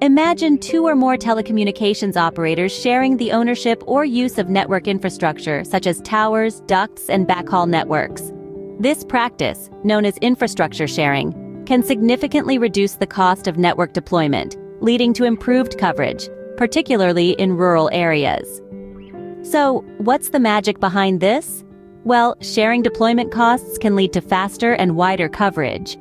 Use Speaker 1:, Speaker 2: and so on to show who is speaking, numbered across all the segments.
Speaker 1: Imagine two or more telecommunications operators sharing the ownership or use of network infrastructure, such as towers, ducts, and backhaul networks. This practice, known as infrastructure sharing, can significantly reduce the cost of network deployment, leading to improved coverage, particularly in rural areas. So, what's the magic behind this? Well, sharing deployment costs can lead to faster and wider coverage.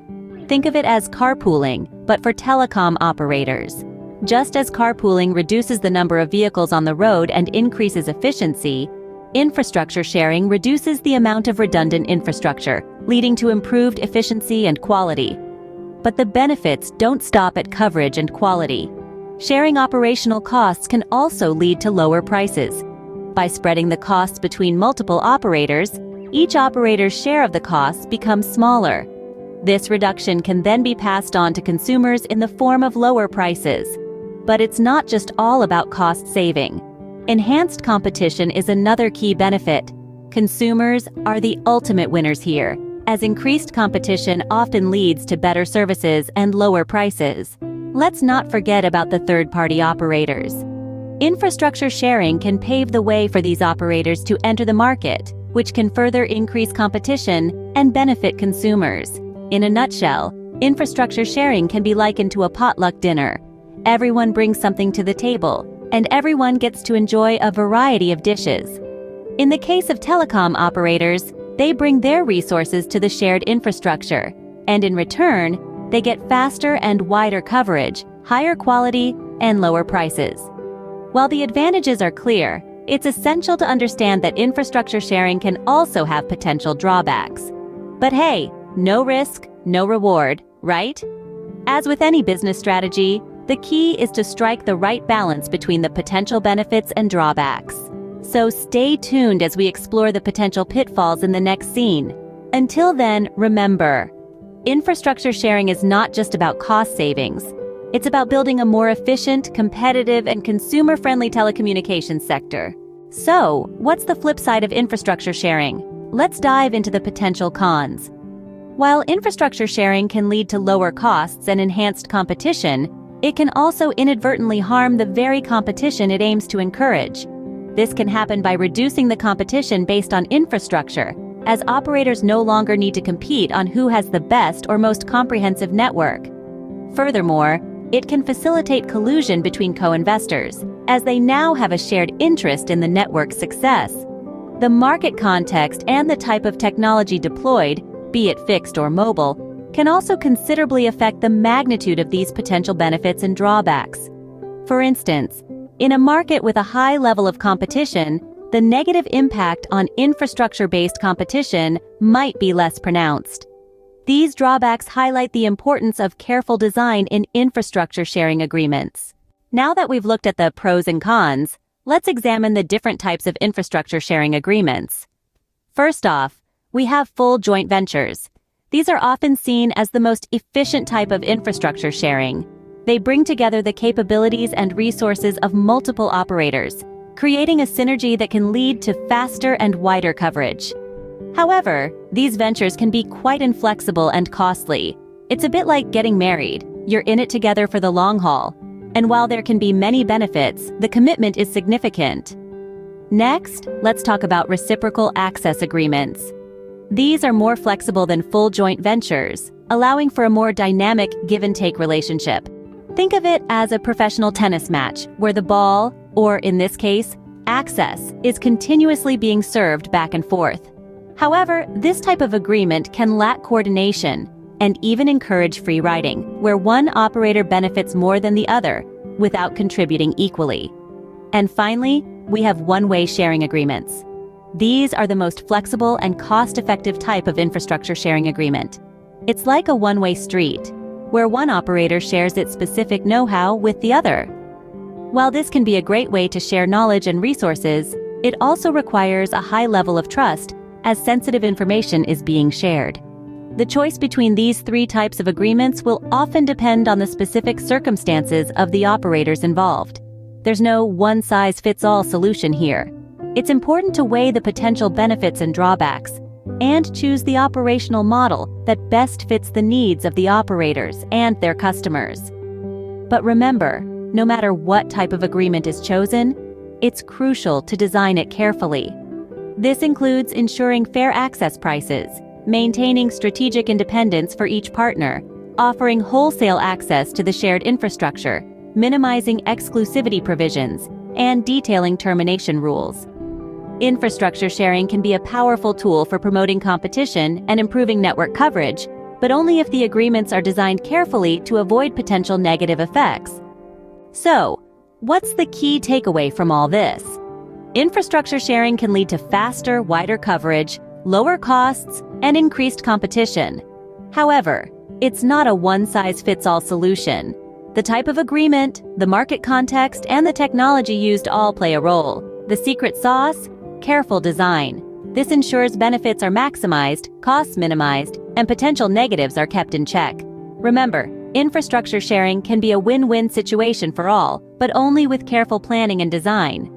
Speaker 1: Think of it as carpooling, but for telecom operators. Just as carpooling reduces the number of vehicles on the road and increases efficiency, infrastructure sharing reduces the amount of redundant infrastructure, leading to improved efficiency and quality. But the benefits don't stop at coverage and quality. Sharing operational costs can also lead to lower prices. By spreading the costs between multiple operators, each operator's share of the costs becomes smaller. This reduction can then be passed on to consumers in the form of lower prices. But it's not just all about cost saving. Enhanced competition is another key benefit. Consumers are the ultimate winners here, as increased competition often leads to better services and lower prices. Let's not forget about the third-party operators. Infrastructure sharing can pave the way for these operators to enter the market, which can further increase competition and benefit consumers. In a nutshell, infrastructure sharing can be likened to a potluck dinner. Everyone brings something to the table, and everyone gets to enjoy a variety of dishes. In the case of telecom operators, they bring their resources to the shared infrastructure, and in return, they get faster and wider coverage, higher quality, and lower prices. While the advantages are clear, it's essential to understand that infrastructure sharing can also have potential drawbacks. But hey, no risk, no reward, right? As with any business strategy, the key is to strike the right balance between the potential benefits and drawbacks. So stay tuned as we explore the potential pitfalls in the next scene. Until then, remember, infrastructure sharing is not just about cost savings. It's about building a more efficient, competitive, and consumer-friendly telecommunications sector. So, what's the flip side of infrastructure sharing? Let's dive into the potential cons. While infrastructure sharing can lead to lower costs and enhanced competition, it can also inadvertently harm the very competition it aims to encourage. This can happen by reducing the competition based on infrastructure, as operators no longer need to compete on who has the best or most comprehensive network. Furthermore, it can facilitate collusion between co-investors, as they now have a shared interest in the network's success. The market context and the type of technology deployed, be it fixed or mobile, can also considerably affect the magnitude of these potential benefits and drawbacks. For instance, in a market with a high level of competition, the negative impact on infrastructure-based competition might be less pronounced. These drawbacks highlight the importance of careful design in infrastructure sharing agreements. Now that we've looked at the pros and cons, let's examine the different types of infrastructure sharing agreements. First off, we have full joint ventures. These are often seen as the most efficient type of infrastructure sharing. They bring together the capabilities and resources of multiple operators, creating a synergy that can lead to faster and wider coverage. However, these ventures can be quite inflexible and costly. It's a bit like getting married. You're in it together for the long haul. And while there can be many benefits, the commitment is significant. Next, let's talk about reciprocal access agreements. These are more flexible than full joint ventures, allowing for a more dynamic give-and-take relationship. Think of it as a professional tennis match, where the ball, or in this case, access, is continuously being served back and forth. However, this type of agreement can lack coordination and even encourage free riding, where one operator benefits more than the other, without contributing equally. And finally, we have one-way sharing agreements. These are the most flexible and cost-effective type of infrastructure sharing agreement. It's like a one-way street, where one operator shares its specific know-how with the other. While this can be a great way to share knowledge and resources, it also requires a high level of trust, as sensitive information is being shared. The choice between these three types of agreements will often depend on the specific circumstances of the operators involved. There's no one-size-fits-all solution here. It's important to weigh the potential benefits and drawbacks, and choose the operational model that best fits the needs of the operators and their customers. But remember, no matter what type of agreement is chosen, it's crucial to design it carefully. This includes ensuring fair access prices, maintaining strategic independence for each partner, offering wholesale access to the shared infrastructure, minimizing exclusivity provisions, and detailing termination rules. Infrastructure sharing can be a powerful tool for promoting competition and improving network coverage, but only if the agreements are designed carefully to avoid potential negative effects. So, what's the key takeaway from all this? Infrastructure sharing can lead to faster, wider coverage, lower costs, and increased competition. However, it's not a one-size-fits-all solution. The type of agreement, the market context, and the technology used all play a role. The secret sauce? Careful design. This ensures benefits are maximized, costs minimized, and potential negatives are kept in check. Remember, infrastructure sharing can be a win-win situation for all, but only with careful planning and design.